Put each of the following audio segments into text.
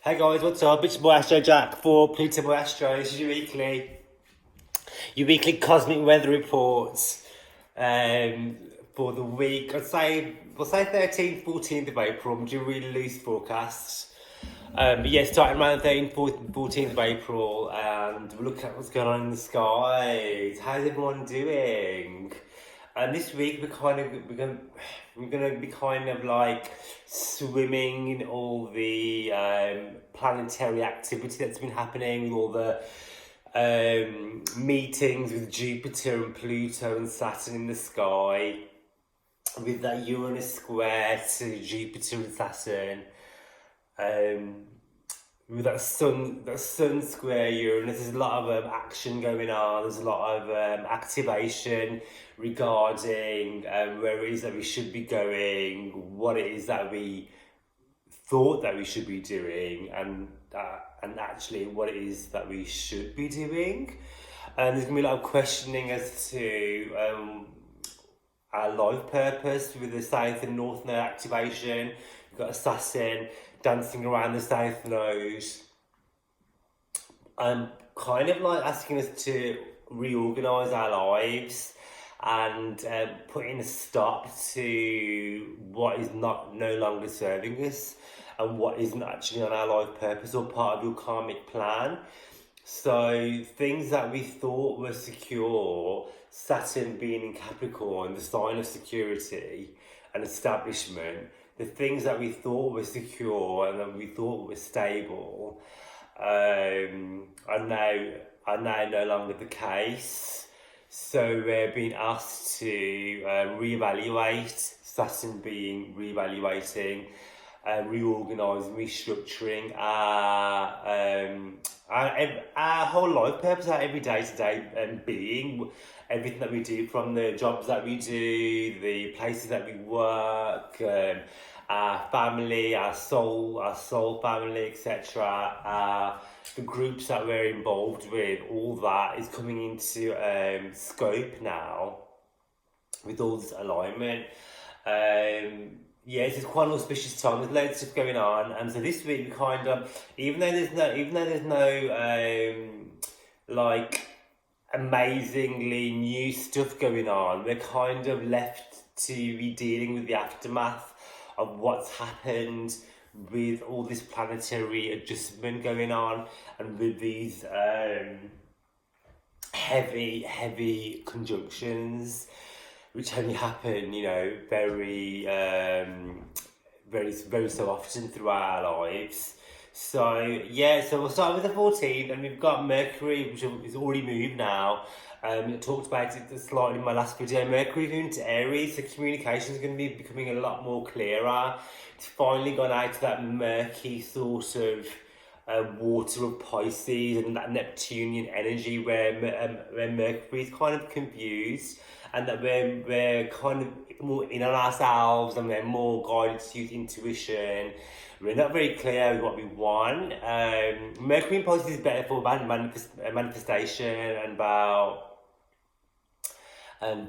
Hey guys, what's up? It's your boy Astro Jack for Plutoboy Astro. This is your weekly cosmic weather reports for the week. We'll say 13th, 14th of April. I'm doing really loose forecasts. But yeah, starting around 13th, 14th of April, and we'll look at what's going on in the skies. How's everyone doing? And this week we're gonna be kind of like swimming in all the planetary activity that's been happening, with all the meetings with Jupiter and Pluto and Saturn in the sky, with that Uranus square to Jupiter and Saturn. With that sun square Uranus, there's a lot of action going on. There's a lot of activation regarding where it is that we should be going, what it is that we thought that we should be doing, and actually what it is that we should be doing. And there's gonna be a lot of questioning as to our life purpose with the South and North Node activation. We've got Saturn dancing around the South Node, kind of like asking us to reorganise our lives and putting a stop to what is no longer serving us and what isn't actually on our life purpose or part of your karmic plan. So things that we thought were secure, Saturn being in Capricorn, the sign of security and establishment, the things that we thought were secure and that we thought were stable are now no longer the case. So we're being asked to reevaluate, Saturn being reevaluating, reorganising, restructuring our whole life purpose, our every day-to-day being, everything that we do, from the jobs that we do, the places that we work, our family, our soul family, etc. The groups that we're involved with, all that is coming into scope now with all this alignment. Yes, it's quite an auspicious time. There's loads of stuff going on, and so this week we kind of, even though there's no like amazingly new stuff going on, we're kind of left to be dealing with the aftermath of what's happened with all this planetary adjustment going on, and with these heavy conjunctions, which only happen, very so often throughout our lives. So yeah, so we'll start with the 14th, and we've got Mercury, which is already moved now. I talked about it slightly in my last video. Mercury moving to Aries, so communication is going to be becoming a lot more clearer. It's finally gone out to that murky sort of water of Pisces and that Neptunian energy where Mercury is kind of confused, and that we're kind of more in on ourselves, and we're more guided to use intuition. We're not very clear with what we want. Mercury in Pisces is better for manifestation and about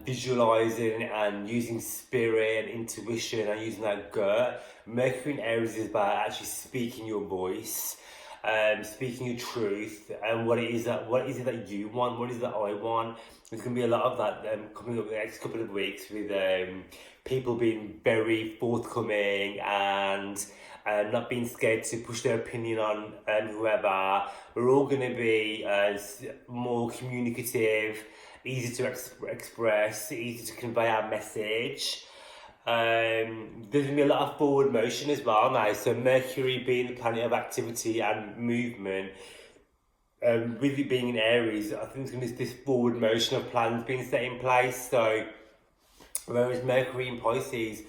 visualizing and using spirit and intuition and using that gut. Mercury in Aries is about actually speaking your voice, speaking your truth, and what is it that you want, what is it that I want. There's going to be a lot of that coming up in the next couple of weeks, with people being very forthcoming and not being scared to push their opinion on whoever. We're all going to be more communicative, easy to express, easy to convey our message. There's going to be a lot of forward motion as well now. So Mercury being the planet of activity and movement, with it being in Aries, I think there's going to be this forward motion of plans being set in place. So whereas Mercury in Pisces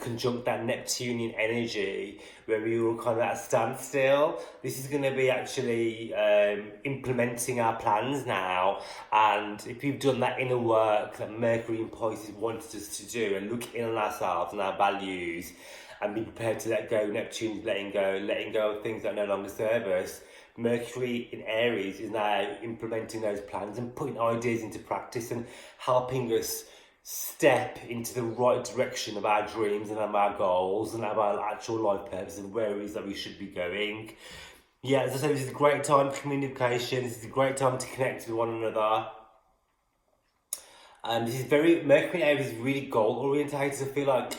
conjunct that Neptunian energy, where we were kind of at a standstill, this is going to be actually implementing our plans now. And if we've done that inner work that Mercury in Pisces wanted us to do, and look in on ourselves and our values, and be prepared to let go, Neptune's letting go of things that no longer serve us, Mercury in Aries is now implementing those plans and putting ideas into practice and helping us step into the right direction of our dreams and of our goals and of our actual life purpose and where it is that we should be going. Yeah, as I said, this is a great time for communication. This is a great time to connect with one another. This is Mercury in Aries is really goal orientated. I feel like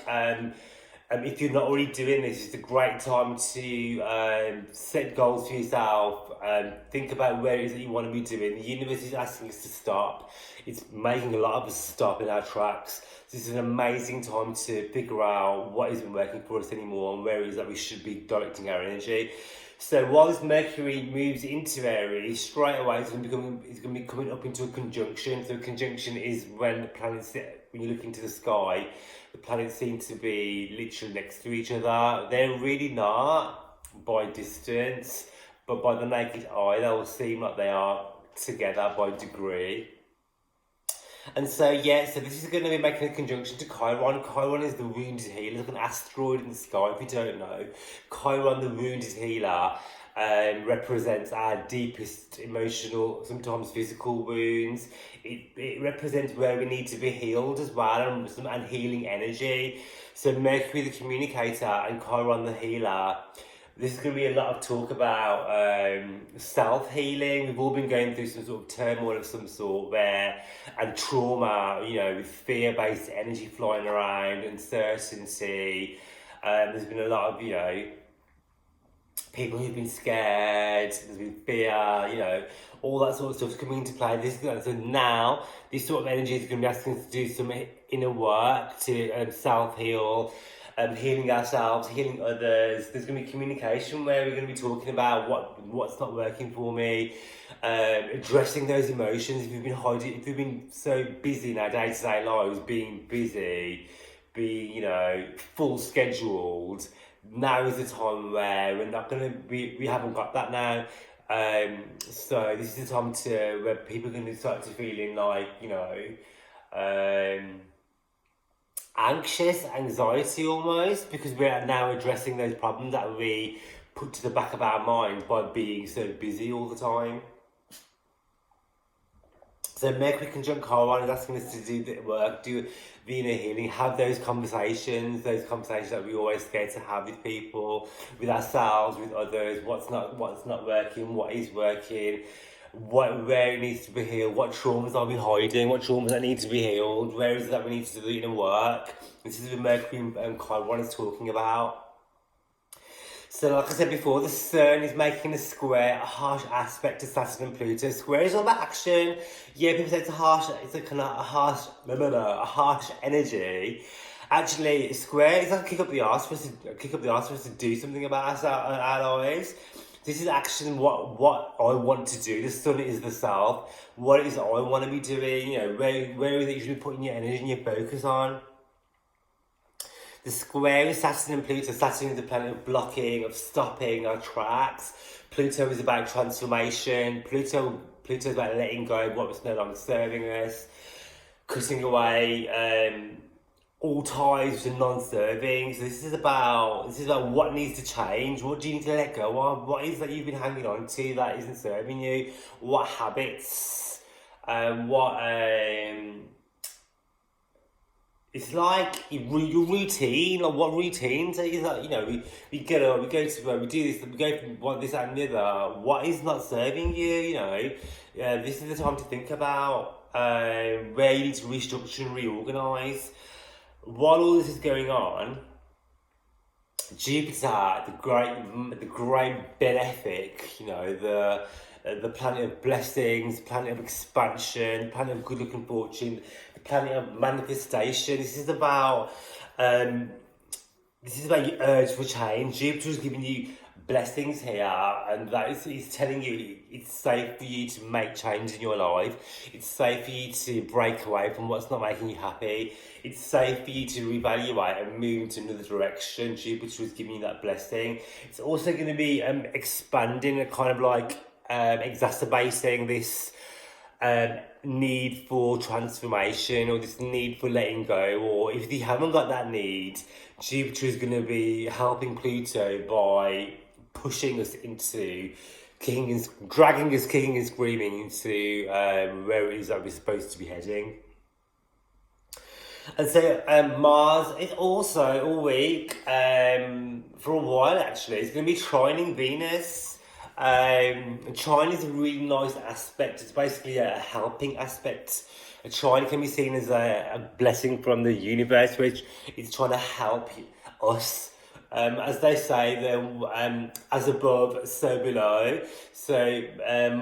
if you're not already doing this, it's a great time to set goals for yourself. Think about where it is that you want to be doing. The universe is asking us to stop. It's making a lot of us stop in our tracks. This is an amazing time to figure out what isn't working for us anymore and where it is that we should be directing our energy. So while this Mercury moves into Aries, straight away it's going to be coming up into a conjunction. So a conjunction is when the planets, when you look into the sky, the planets seem to be literally next to each other. They're really not by distance, but by the naked eye, they'll seem like they are together by degree. And so, yeah, so this is going to be making a conjunction to Chiron. Chiron is the wounded healer, like an asteroid in the sky, if you don't know. Chiron, the wounded healer, represents our deepest emotional, sometimes physical wounds. It represents where we need to be healed as well, and healing energy. So Mercury, the communicator, and Chiron, the healer. This is going to be a lot of talk about self-healing. We've all been going through some sort of turmoil of some sort and trauma, with fear-based energy flying around, uncertainty. There's been a lot of, people who've been scared, there's been fear, all that sort of stuff coming into play. So now, this sort of energy is going to be asking us to do some inner work to self-heal. Healing ourselves, healing others. There's going to be communication where we're going to be talking about what's not working for me, addressing those emotions. If we've been so busy in our day-to-day lives, being busy, being full scheduled, now is the time where we haven't got that now. So this is the time where people are going to start to feeling like anxious, anxiety almost, because we're now addressing those problems that we put to the back of our mind by being so busy all the time. So Mercury conjunct Chiron is asking us to do the work, do the inner healing, have those conversations that we always scared to have with people, with ourselves, with others. What's not working, what is working, where it needs to be healed, what traumas are we hiding, what traumas that need to be healed, where is it that we need to do the inner work. This is what Mercury and Chiron is talking about. So like I said before, the Sun is making a square, a harsh aspect to Saturn and Pluto. Square is all about action. Yeah, people say it's a harsh energy. Actually, square is like a kick up the arse for us to do something about our lives. This is action, what I want to do. The Sun is the self. What it is that I want to be doing, where is it you should be putting your energy and your focus on. The square is Saturn and Pluto. Saturn is the planet of blocking, of stopping our tracks. Pluto is about transformation. Pluto is about letting go of what was no longer serving us. Cutting away all ties to non-serving. So this is about what needs to change. What do you need to let go of? What is that you've been hanging on to that isn't serving you? What habits? It's like your routine. Like what routines is that? We get up, we go to work, we do this, we go from this and the other. What is not serving you? This is the time to think about where you need to restructure and reorganise. While all this is going on, Jupiter, the great benefic, the planet of blessings, planet of expansion, planet of good luck and fortune, the planet of manifestation. This is about your urge for change. Jupiter is giving you blessings here, and that is telling you it's safe for you to make change in your life. It's safe for you to break away from what's not making you happy. It's safe for you to reevaluate and move into another direction. Jupiter is giving you that blessing. It's also going to be expanding and kind of like exacerbating this need for transformation, or this need for letting go. Or if you haven't got that need, Jupiter is going to be helping Pluto by pushing us into dragging us kicking and screaming into where it is that we're supposed to be heading. And so Mars is also all week, for a while actually, it's going to be trining Venus. Trine is a really nice aspect. It's basically a helping aspect. A trine can be seen as a blessing from the universe, which is trying to help us. As they say, as above, so below. So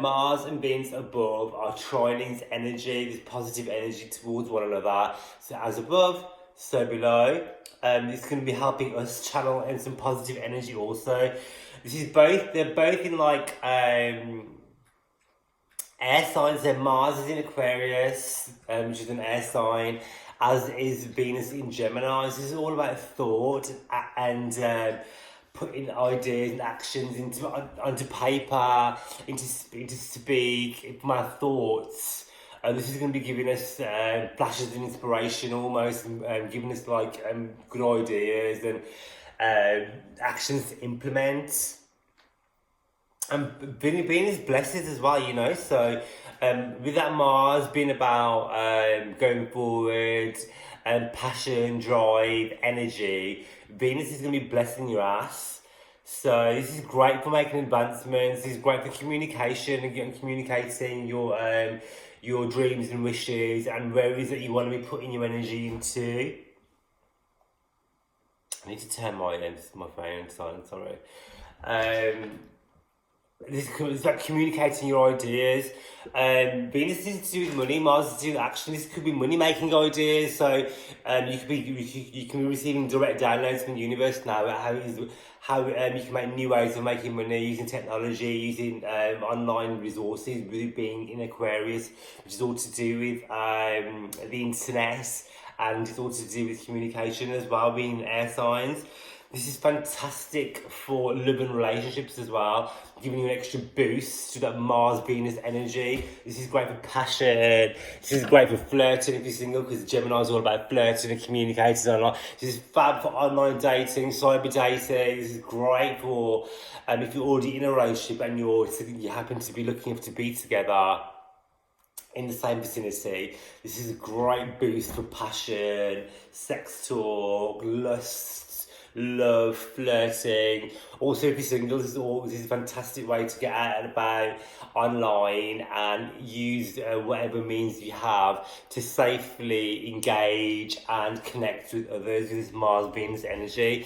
Mars and Venus above are trining energy, this positive energy towards one another. So as above, so below. It's going to be helping us channel in some positive energy also. This is both. They're both in like air signs. So Mars is in Aquarius, which is an air sign, as is Venus in Gemini. This is all about thought and putting ideas and actions onto paper, into speak, my thoughts. This is going to be giving us flashes of inspiration, almost, giving us like good ideas and actions to implement. And Venus blesses as well, you know. So with that Mars being about going forward and passion, drive, energy, Venus is going to be blessing your ass. So this is great for making advancements. This is great for communication and communicating your dreams and wishes and where it is that you want to be putting your energy into. I need to turn my phone silent. Sorry. This is about communicating your ideas. Venus is to do with money, Mars is to do with action. This could be money making ideas. So you can be receiving direct downloads from the universe now about how you can make new ways of making money using technology, using online resources, with being in Aquarius, which is all to do with the internet, and it's all to do with communication as well, being air signs. This is fantastic for love and relationships as well, giving you an extra boost to that Mars-Venus energy. This is great for passion. This is great for flirting if you're single, because Gemini is all about flirting and communicating online. This is fab for online dating, cyber dating. This is great for if you're already in a relationship and you happen to be looking to be together in the same vicinity. This is a great boost for passion, sex talk, lust, love, flirting. Also, if you're single, this is a fantastic way to get out and about online and use whatever means you have to safely engage and connect with others with this Mars-Venus energy.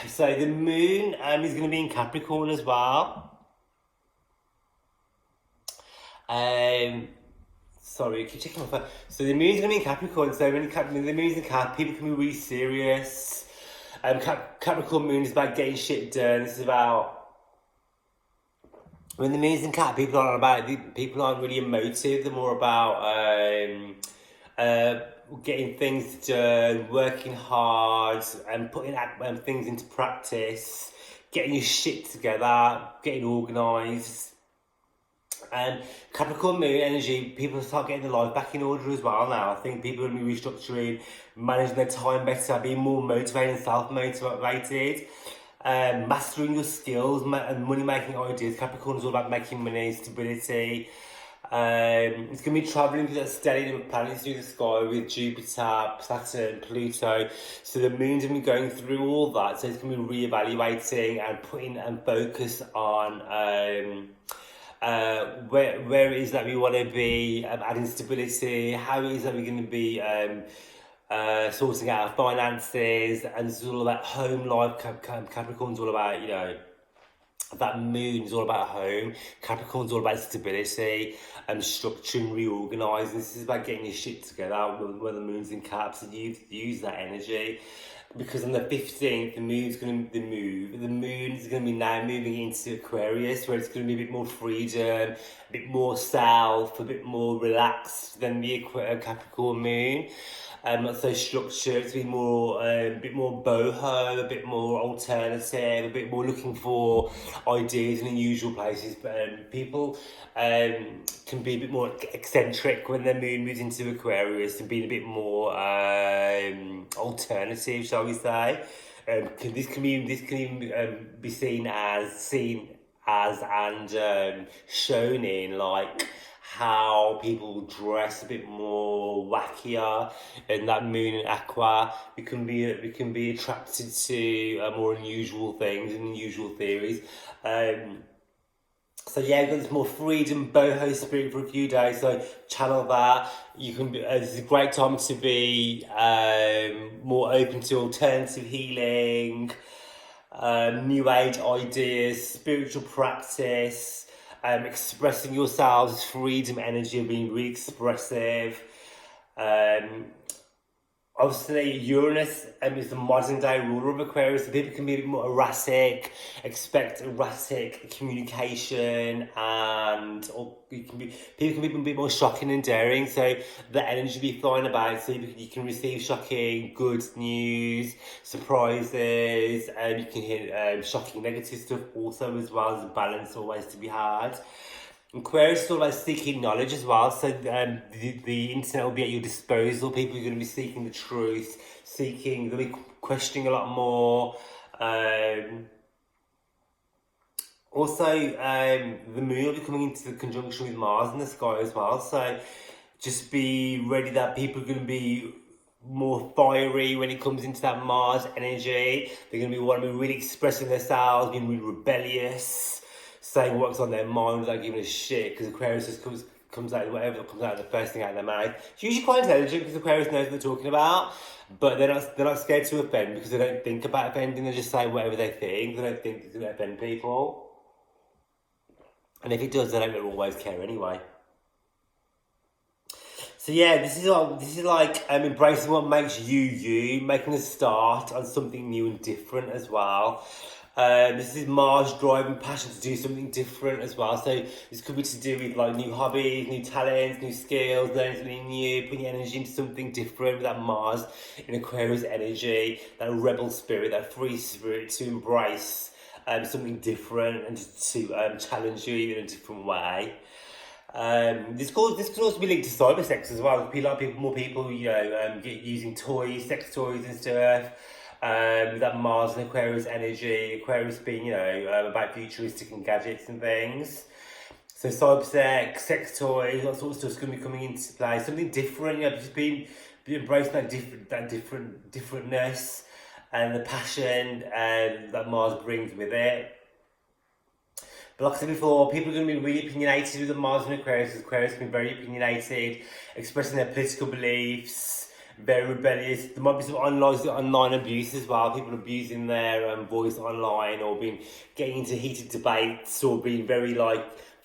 So the moon is going to be in Capricorn as well. Sorry, I keep checking my phone. So the moon's going to be in Capricorn. So when the moon's in Cap, people can be really serious. Capricorn moon is about getting shit done. This is about when the moon's in Cap. People aren't really emotive. They're more about getting things done, working hard, and putting things into practice, getting your shit together, getting organised. Capricorn moon energy, people start getting their life back in order as well now. I think people are going to be restructuring, managing their time better, being more motivated and self-motivated, mastering your skills and money-making ideas. Capricorn is all about making money, stability. It's going to be travelling through that stellium of planets through the sky with Jupiter, Saturn, Pluto. So the moon's going to be going through all that. So it's going to be re-evaluating and putting focus on where it is that we want to be, adding stability, how it is that we're going to be sorting out our finances, and it's all about home life. Capricorn's all about, you know, that moon is all about home. Capricorn's all about stability and structuring, reorganising. This is about getting your shit together when the moon's in Cap, so you use that energy. Because on the 15th, the moon is going to be now moving into Aquarius, where it's going to be a bit more freedom, a bit more self, a bit more relaxed than the Capricorn moon. Not so structured, to be more, a bit more boho, a bit more alternative, a bit more looking for ideas in unusual places. But people can be a bit more eccentric when their moon moves into Aquarius, and being a bit more alternative, shall we say. This can even be seen as and shown in like how people dress a bit more wackier in that moon and aqua. We can be attracted to more unusual things and unusual theories. So yeah, we've got this more freedom, boho spirit for a few days. So channel that. You can be. This is a great time to be more open to alternative healing, new age ideas, spiritual practice, expressing yourselves, freedom, energy, of being really expressive. Um, Obviously, Uranus is the modern day ruler of Aquarius, so people can be a bit more erratic, expect erratic communication, and or people can be a bit more shocking and daring. So the energy be flying about, so you can receive shocking good news, surprises, and you can hear shocking negative stuff also as well. There's a balance always to be had. Aquarius is all about seeking knowledge as well, so the internet will be at your disposal. People are going to be seeking the truth, they'll be questioning a lot more. The moon will be coming into the conjunction with Mars in the sky as well, so just be ready that people are going to be more fiery when it comes into that Mars energy. They're going to be wanting to be really expressing themselves, being really rebellious, saying what's on their mind without giving a shit, because Aquarius just comes out, whatever comes out, the first thing out of their mouth. It's usually quite intelligent because Aquarius knows what they're talking about, but they're not scared to offend because they don't think about offending. They just say whatever they think. They don't think it's going to offend people, and if it does, they don't really always care anyway. So yeah, this is like embracing what makes you, making a start on something new and different as well. This is Mars driving passion to do something different as well. So this could be to do with like new hobbies, new talents, new skills, learning something new, putting your energy into something different with that Mars in Aquarius energy, that rebel spirit, that free spirit to embrace something different and to challenge you in a different way. This could also be linked to cyber sex as well. More people, using toys, sex toys and stuff. That Mars and Aquarius energy. Aquarius being, about futuristic and gadgets and things. So cyber sex toys, that sort of stuff's going to be coming into play. Something different, just be embracing that differentness and the passion that Mars brings with it. But like I said before, people are going to be really opinionated with the Mars and Aquarius. Aquarius can be very opinionated, expressing their political beliefs, very rebellious. There might be some online abuse as well. People abusing their voice online, or getting into heated debates, or being very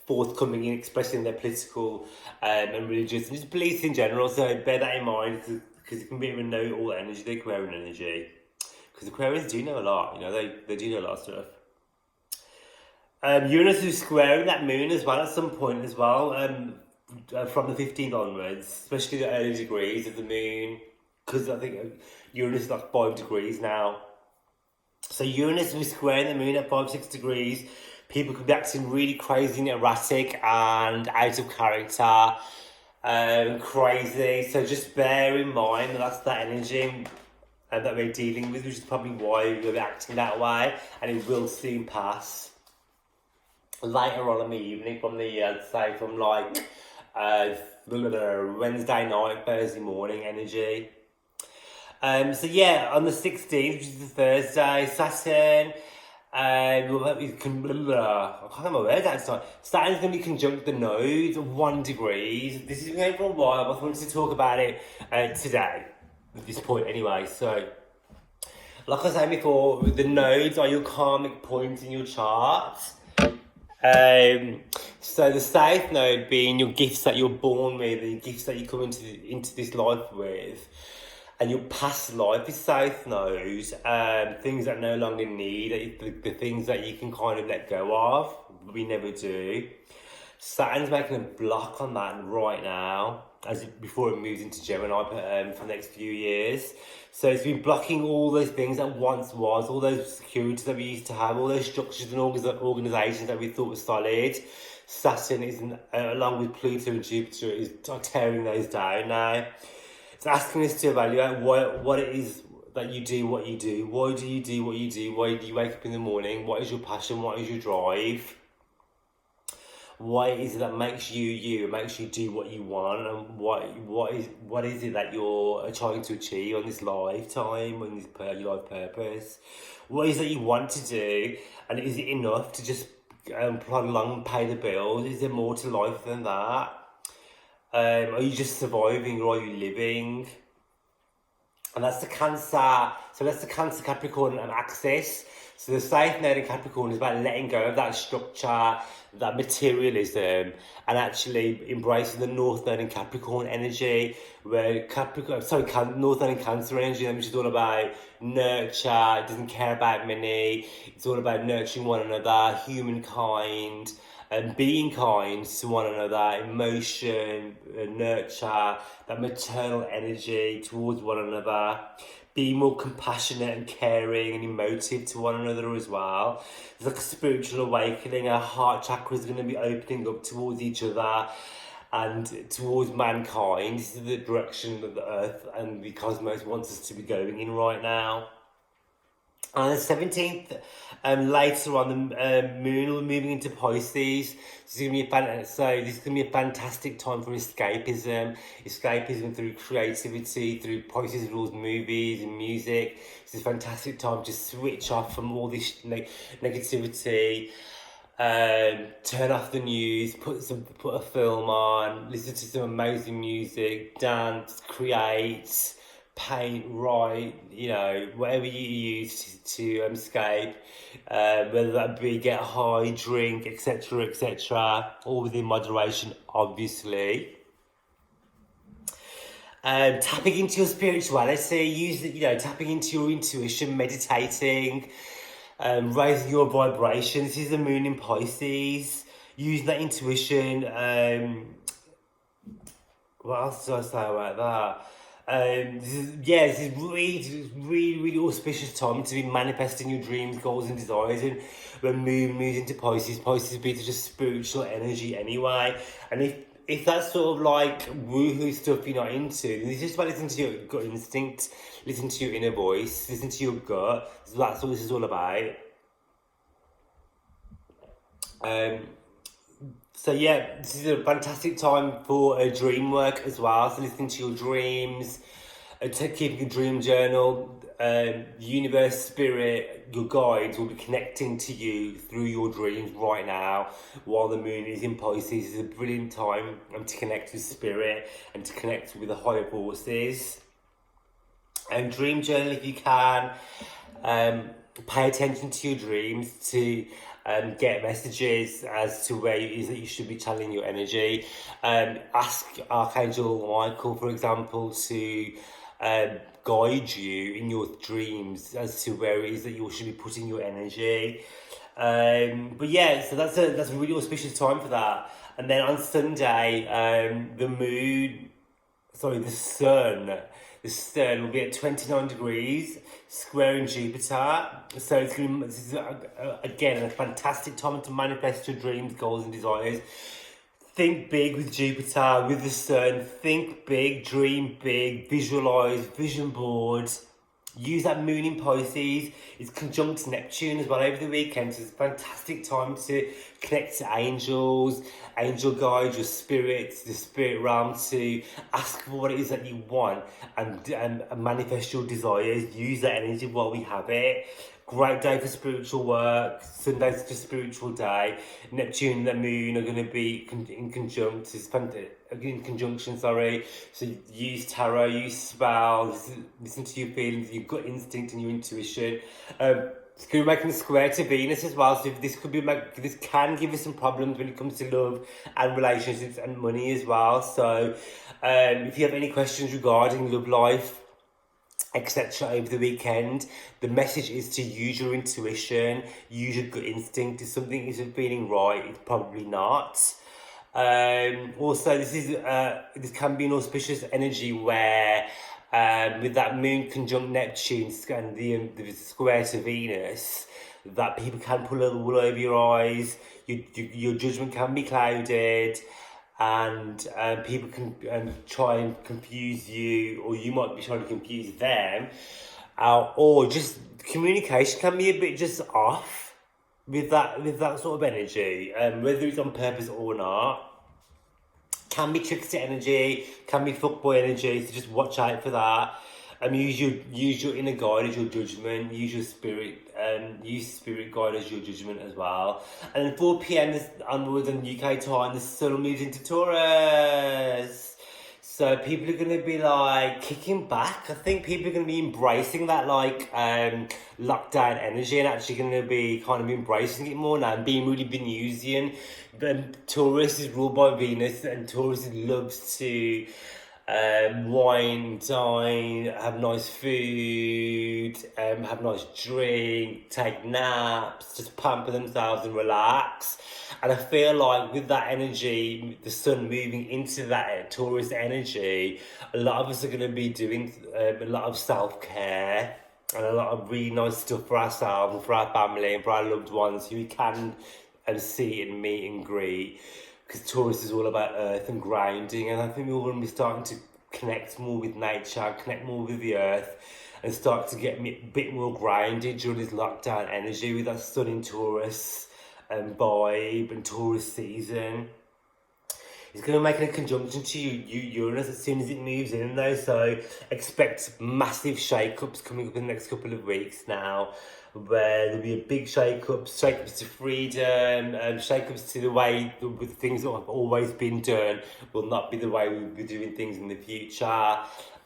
forthcoming in expressing their political and religious and just beliefs in general. So bear that in mind, because it can be a know-all energy, the Aquarian energy. Because Aquarians do know a lot. They do know a lot of stuff. Uranus is squaring that moon as well at some point as well, from the 15th onwards, especially the early degrees of the moon, because I think Uranus is like 5 degrees now. So Uranus is squaring the moon at 5-6 degrees. People could be acting really crazy and erratic and out of character, crazy. So just bear in mind that that's that energy that we're dealing with, which is probably why we're acting that way, and it will soon pass. Later on in the evening, from Wednesday night, Thursday morning energy. So yeah, on the 16th, which is the Thursday, Saturn, I can't get my words out tonight. Saturn's going to be conjunct the nodes of 1 degree. This has been going for a while, but I wanted to talk about it today, at this point anyway. So, like I said before, the nodes are your karmic points in your chart. So the South Node being your gifts that you're born with, the gifts that you come into this life with, and your past life is South Node, things that no longer need, the things that you can kind of let go of, but we never do. Saturn's making a block on that right now, before it moves into Gemini for the next few years. So it's been blocking all those things that once was, all those securities that we used to have, all those structures and organisations that we thought were solid. Saturn is, along with Pluto and Jupiter, is tearing those down now. It's asking us to evaluate what it is that you do, what you do. Why do you do what you do? Why do you wake up in the morning? What is your passion? What is your drive? What is it that makes you you, makes you do what you want, and what is it that you're trying to achieve on this lifetime, on this your life purpose? What is it you want to do, and is it enough to just plod along and pay the bills? Is there more to life than that? Are you just surviving, or are you living? And that's the Cancer. So that's the Cancer Capricorn and axis. So the South Node in Capricorn is about letting go of that structure, that materialism, and actually embracing the North Node in Capricorn energy, where North Node in Cancer energy, which is all about nurture. It doesn't care about money. It's all about nurturing one another, humankind, and being kind to one another, emotion, nurture, that maternal energy towards one another, be more compassionate and caring and emotive to one another as well. It's like a spiritual awakening. Our heart chakra is going to be opening up towards each other and towards mankind. This is the direction that the earth and the cosmos wants us to be going in right now. On the 17th, later on, the moon will be moving into Pisces. This is going to be a fantastic time for escapism through creativity, through Pisces rules movies and music. It's a fantastic time to switch off from all this negativity. Turn off the news, put a film on, listen to some amazing music, dance, create, paint, write, whatever you use to escape, whether that be get high, drink, etc., all within moderation, obviously. Tapping into your spirituality, tapping into your intuition, meditating, raising your vibration. This is the moon in Pisces. Using that intuition. What else do I say about that? This is really auspicious time to be manifesting your dreams, goals, and desires. And when moon moves into Pisces will be just spiritual energy anyway. And if that's sort of like woohoo stuff you're not into, then it's just about listening to your gut instinct, listen to your inner voice, listen to your gut. So that's what this is all about. So this is a fantastic time for dream work as well. So listening to your dreams, keeping a dream journal. Universe, spirit, your guides will be connecting to you through your dreams right now while the moon is in Pisces. It's a brilliant time to connect with spirit and to connect with the higher forces. And dream journal if you can. Pay attention to your dreams to get messages as to where it is that you should be channeling your energy. Ask Archangel Michael, for example, to guide you in your dreams as to where it is that you should be putting your energy. So that's a really auspicious time for that. And then on Sunday, the sun will be at 29 degrees, squaring Jupiter. So this is again a fantastic time to manifest your dreams, goals, and desires. Think big with Jupiter, with the sun. Think big, dream big, visualize, vision board. Use that moon in Pisces. It's conjunct Neptune as well over the weekend. So it's a fantastic time to connect to angels, angel guides, your spirits, the spirit realm, to ask for what it is that you want and manifest your desires. Use that energy while we have it. Great day for spiritual work. Sunday's just a spiritual day. Neptune and the moon are going to be in conjunction. So use tarot, use spells, listen to your feelings, your gut instinct, and your intuition. It's going to be making a square to Venus as well. So this can give us some problems when it comes to love and relationships and money as well. So if you have any questions regarding love life, etc. over the weekend, the message is to use your intuition, use your gut instinct. If something isn't feeling right, it's probably not. Also, this can be an auspicious energy where with that moon conjunct Neptune and the square to Venus, that people can pull a wool over your eyes, your judgment can be clouded, and people can try and confuse you, or you might be trying to confuse them, or just communication can be a bit just off. with that sort of energy, whether it's on purpose or not, can be trickster energy, can be fuckboy energy. So just watch out for that. Use your inner guide as your judgment. Use your spirit. Use spirit guide as your judgment as well. And then 4 p.m. onwards on UK time, the sun moves into Taurus. So people are going to be like kicking back. I think people are going to be embracing that like lockdown energy and actually going to be kind of embracing it more now and being really Venusian. Taurus is ruled by Venus, and Taurus loves to wine, dine, have nice food, have nice drink, take naps, just pamper themselves and relax. And I feel like with that energy, the sun moving into that Taurus energy, a lot of us are going to be doing a lot of self-care and a lot of really nice stuff for ourselves and for our family and for our loved ones who we can see and meet and greet. Because Taurus is all about earth and grounding, and I think we're going to be starting to connect more with nature, connect more with the earth, and start to get a bit more grounded during this lockdown energy with that sun in Taurus and vibe and Taurus season. It's going to make a conjunction to Uranus as soon as it moves in though, so expect massive shake-ups coming up in the next couple of weeks now, where there'll be a big shake-ups to freedom, shake-ups to the way the things that have always been done will not be the way we'll be doing things in the future.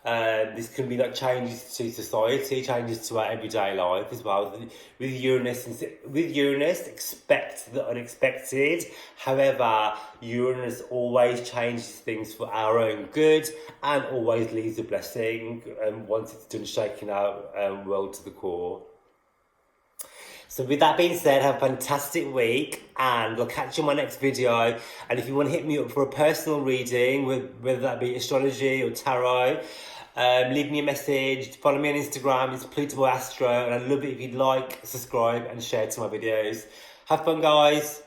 This can be like changes to society, changes to our everyday life as well. With Uranus, expect the unexpected. However, Uranus always changes things for our own good and always leaves a blessing once it's done shaking our world to the core. So with that being said, have a fantastic week and we'll catch you in my next video. And if you want to hit me up for a personal reading, whether that be astrology or tarot, leave me a message, follow me on Instagram, it's Plutoboy Astro, and I'd love it if you'd like, subscribe and share to my videos. Have fun guys.